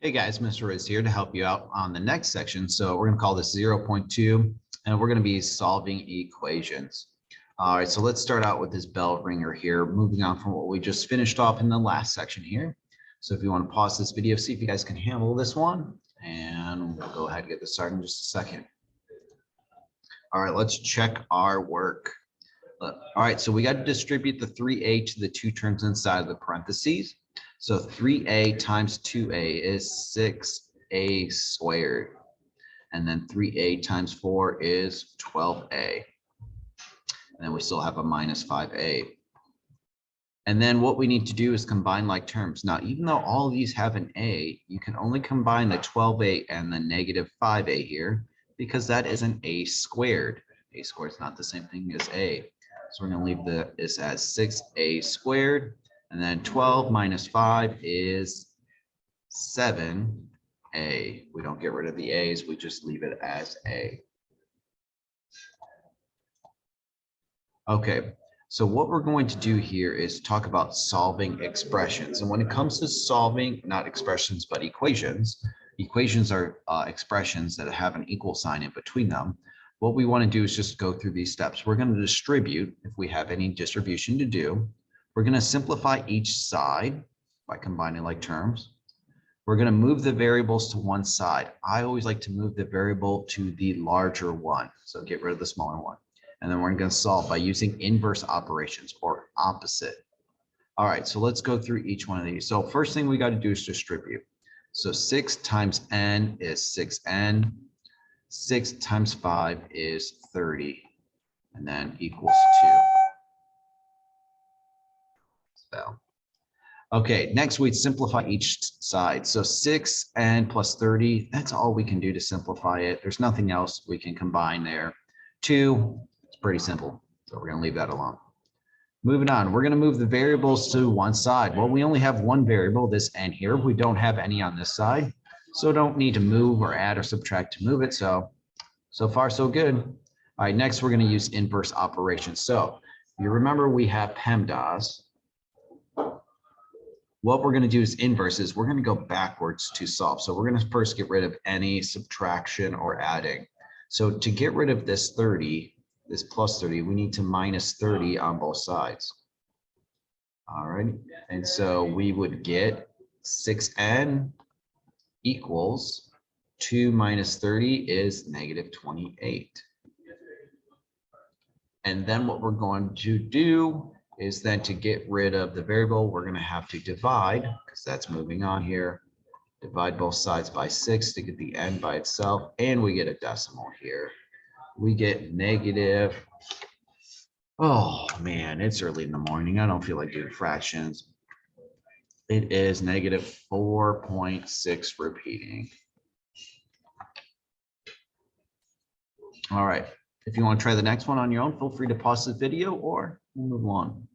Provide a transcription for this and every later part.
Hey guys, Mr. Riz here to help you out on the next section. So we're going to call this 0.2 and we're going to be solving equations. All right, so let's start out with this bell ringer here, moving on from what we just finished off in the last section here. So if you want to pause this video, see if you guys can handle this one, and we'll go ahead and get this started in just a second. All right, let's check our work. All right, so we got to distribute the 3a to the two terms inside of the parentheses. So 3a times 2a is 6a squared. And then 3a times 4 is 12a. And then we still have a minus 5a. And then what we need to do is combine like terms. Now, even though all of these have an a, you can only combine the 12a and the negative 5a here because that is an a squared. A squared is not the same thing as a. So we're going to leave this as 6a squared. And then 12 minus 5 is 7a. We don't get rid of the a's, we just leave it as a. Okay, so what we're going to do here is talk about solving expressions. And when it comes to solving, not expressions, but equations, equations are expressions that have an equal sign in between them. What we want to do is just go through these steps. We're going to distribute, if we have any distribution to do. We're going to simplify each side by combining like terms. We're going to move the variables to one side. I always like to move the variable to the larger one. So get rid of the smaller one. And then we're going to solve by using inverse operations or opposite. All right, so let's go through each one of these. So first thing we got to do is distribute. So 6 times n is 6n. 6 times 5 is 30. And then equals 2. Okay, next we'd simplify each side. So 6n plus 30, that's all we can do to simplify it. There's nothing else we can combine there. 2, it's pretty simple. So we're going to leave that alone. Moving on, we're going to move the variables to one side. Well, we only have one variable, this n here. We don't have any on this side. So don't need to move or add or subtract to move it. So far, so good. All right, next we're going to use inverse operations. So you remember we have PEMDAS. What we're going to do is inverses. We're going to go backwards to solve. So we're going to first get rid of any subtraction or adding. So to get rid of this 30, this plus 30, we need to minus 30 on both sides. All right. And so we would get 6n equals 2 minus 30 is negative 28. And then what we're going to do is then to get rid of the variable, we're going to have to divide, because that's moving on here. Divide both sides by 6 to get the n by itself, and we get a decimal here. We get negative, oh man, it's early in the morning. I don't feel like doing fractions. It is negative 4.6 repeating. All right. If you want to try the next one on your own, feel free to pause the video or move on.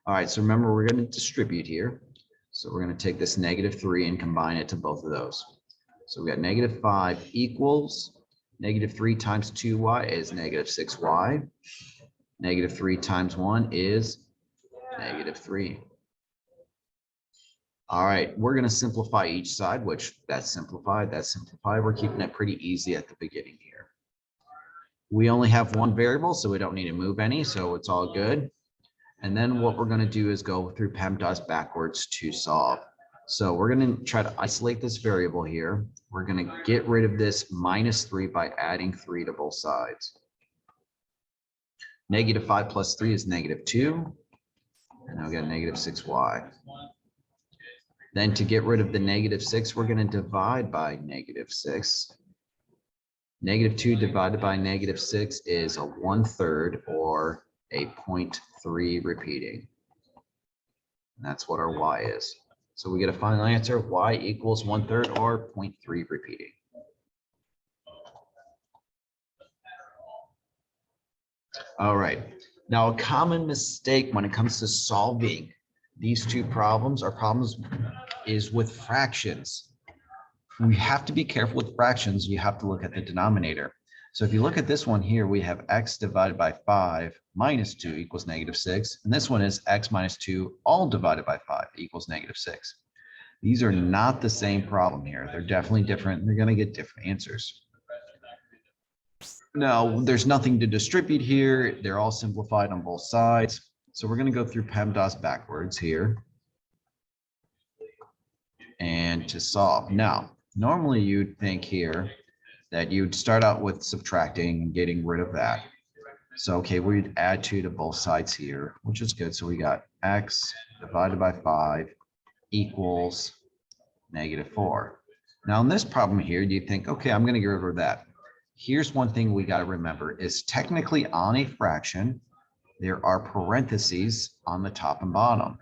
All right, so remember, we're going to distribute here. So we're going to take this negative 3 and combine it to both of those. So we got negative 5 equals negative 3 times 2y is negative 6y. Negative 3 times 1 is negative 3. All right, we're going to simplify each side, which that's simplified, that's simplified. We're keeping it pretty easy at the beginning here. We only have one variable, so we don't need to move any, so it's all good. And then what we're going to do is go through PEMDAS backwards to solve. So we're going to try to isolate this variable here. We're going to get rid of this minus 3 by adding 3 to both sides. Negative 5 plus 3 is negative 2. And now we got negative 6y. Then to get rid of the negative 6, we're going to divide by negative 6. Negative 2 divided by negative 6 is a 1/3 or a 0.3 repeating. And that's what our y is. So we get a final answer, y equals 1/3 or 0.3 repeating. All right. Now, a common mistake when it comes to solving these two problems is with fractions. We have to be careful with fractions. You have to look at the denominator. So if you look at this one here, we have x divided by 5 minus 2 equals negative 6. And this one is x minus 2 all divided by 5 equals negative 6. These are not the same problem here. They're definitely different. They're going to get different answers. Now, there's nothing to distribute here. They're all simplified on both sides. So we're going to go through PEMDAS backwards here and to solve. Now, normally you'd think here that you'd start out with subtracting and getting rid of that. So, okay, we'd add 2 to both sides here, which is good. So we got x divided by 5 equals -4. Now, in this problem here, you think, okay, I'm going to get rid of that. Here's one thing we got to remember is technically on a fraction, there are parentheses on the top and bottom.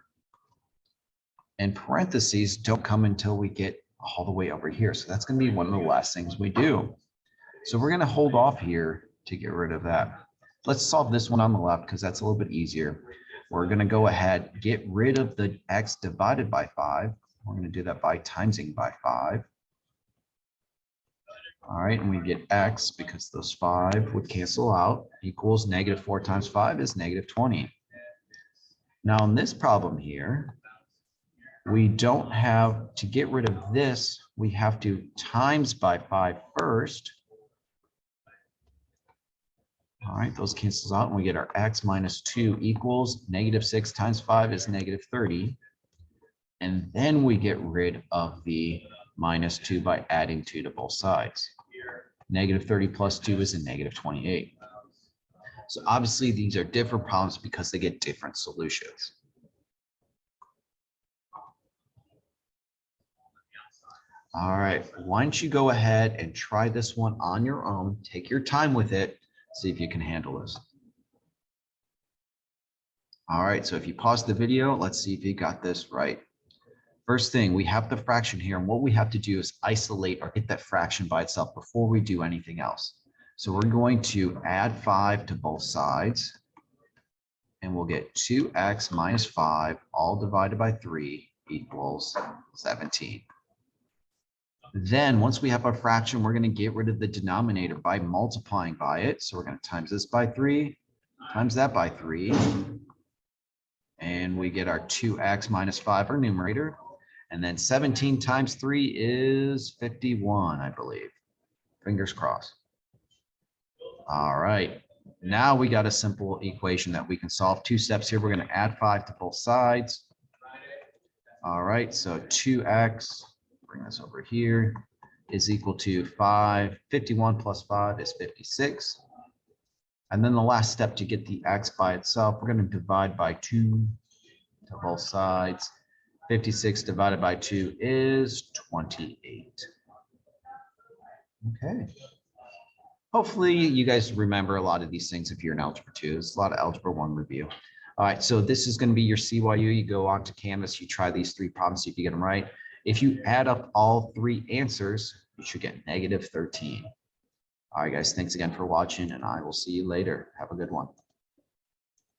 And parentheses don't come until we get all the way over here. So that's going to be one of the last things we do. So we're going to hold off here to get rid of that. Let's solve this one on the left because that's a little bit easier. We're going to go ahead, get rid of the x divided by 5. We're going to do that by timesing by 5. All right, and we get x, because those 5 would cancel out, equals -4 times 5 is -20. Now in this problem here, we don't have to get rid of this. We have to times by 5 first. All right, those cancels out and we get our x minus 2 equals -6 times 5 is -30. And then we get rid of the -2 by adding 2 to both sides. -30 plus 2 is a -28. So obviously these are different problems because they get different solutions. All right, why don't you go ahead and try this one on your own, take your time with it, see if you can handle this. All right, so if you pause the video, let's see if you got this right. First thing, we have the fraction here, and what we have to do is isolate or get that fraction by itself before we do anything else. So we're going to add 5 to both sides, and we'll get 2x minus 5 all divided by 3 equals 17. Then once we have our fraction, we're going to get rid of the denominator by multiplying by it. So we're going to times this by 3, times that by 3, and we get our 2x minus 5, our numerator. And then 17 times 3 is 51, I believe. Fingers crossed. All right. Now we got a simple equation that we can solve. 2 steps here. We're going to add 5 to both sides. All right. So 2x, bring this over here, is equal to 5. 51 plus 5 is 56. And then the last step to get the x by itself, we're going to divide by 2 to both sides. 56 divided by 2 is 28. Okay. Hopefully you guys remember a lot of these things if you're in Algebra 2. It's a lot of Algebra 1 review. All right, so this is going to be your CYU. You go on to Canvas, you try these 3 problems, see if you get them right. If you add up all 3 answers, you should get -13. All right, guys, thanks again for watching, and I will see you later. Have a good one.